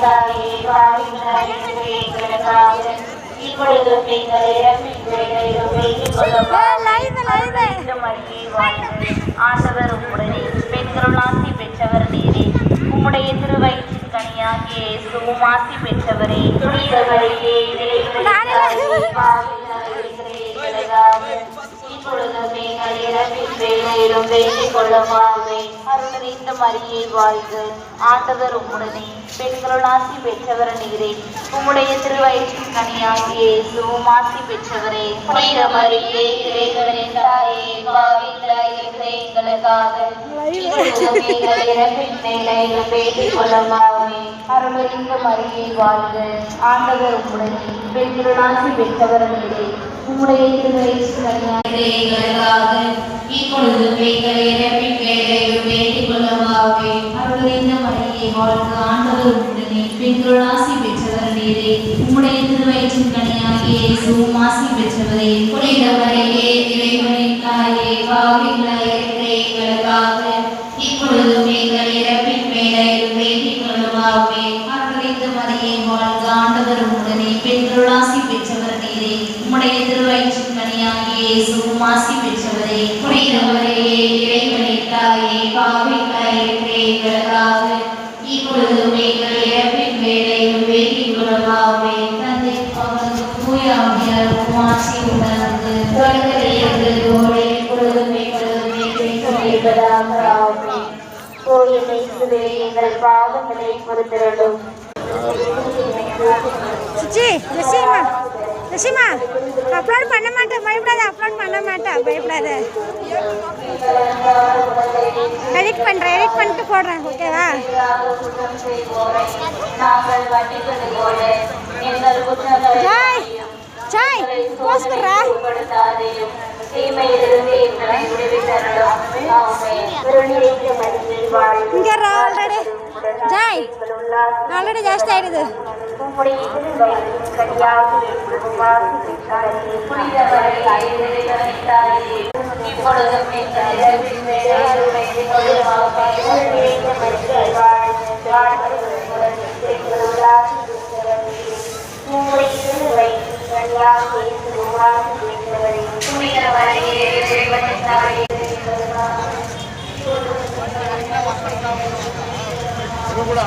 தாயே பாவிகளாய் இருக்கிற எங்களுக்காக இப்பொழுதும் எங்கள் இறப்பின் வேளையிலும் வேண்டிக் கொள்ளும். ஆண்டவர் உம்முடனே பெண்களுள் ஆசி பெற்றவர் நீரே. உம்முடைய திருவயிற்றின் கனியாகிய இயேசுவும் ஆசி பெற்றவரே. புனிதவரையே இப்பொழுதும் எங்கள் இறப்பின் வேளையிலும் வேண்டிக் கொள்ளும். அருள்நிறைந்த மரியே வாழ்க, ஆண்டவர் உம்முடனே பெண்களுள் ஆசி பெற்றவர் நீரே. உம்முடைய திருவயிற்றின் கனியாகிய இயேசுவும் ஆசி பெற்றவரே. புனித மரியே இறைவனின் தாயே பாவிகளாய் இருக்கிற எங்களுக்காக இப்பொழுதும் எங்கள் இறப்பின் வேளையிலும் வேண்டிக் கொள்ளும். அருள்நிறைந்த மரியே வாழ்க, ஆண்டவர் உம்முடனே பெண்களுள் ஆசி பெற்றவர் நீரே. உம்முடைய திருவயிற்றின் கனியாகிய எங்களுக்காக இப்பொழுதும் எங்கள் இறப்பின் வேளையிலும் வேண்டிக் கொள்ளும். அருள்நிறைந்த மரியே வாழ்க, ஆண்டவர் உம்முடனே பெண்களுள் ஆசி பெற்றவர் நீரே. உம்முடைய திருவயிற்றின் கனியாகிய இயேசுவும் ஆசி பெற்றவரே. புனித மரியே இறைவனின் தாயே பாவிகளாய் இருக்கிற எங்களுக்காக இப்பொழுதும் எங்கள் இறப்பின் வேளையிலும் வேண்டிக் கொள்ளும். அருள்நிறைந்த மரியே வாழ்க, ஆண்டவர் உம்முடனே பெண்களுள் ஆசி பெற்றவர் நீரே. உம்முடைய திருவயிற்றின் கனியாகிய இயேசுவும் ஆசி பெற்றவரே. புனித மரியே இறைவனின் தாயே பாவிகளாய் இருக்கிற எங்களுக்காக இப்பொழுதும் எங்கள் இறப்பின் வேளையிலும் வேண்டிக் கொள்ளும். தந்தை மகனுக்கு தூய ஆவியாருக்கும் ஆசி உண்டானது. தொடக்கத்திலிருந்து இப்பொழுதும் எப்பொழுதும் இருப்பதாக. ஆமென். தூய இயேசுவே எங்கள் பாவங்களை பொறுத்தருளும். அப்லோட் பண்ண மாட்டேன், பயப்படாத. அப்லோட் பண்ண மாட்டேன், பயப்படாத. எடிட் பண்ணிட்டு போடுறேன், ஓகேவா? ஜாய் ஜாய் போஸ்ட் பண்ணுறா. இங்கே ஆல்ரெடி ஜாய் ஆல்ரெடி ஜாஸ்தி ஆயிடுது. கூட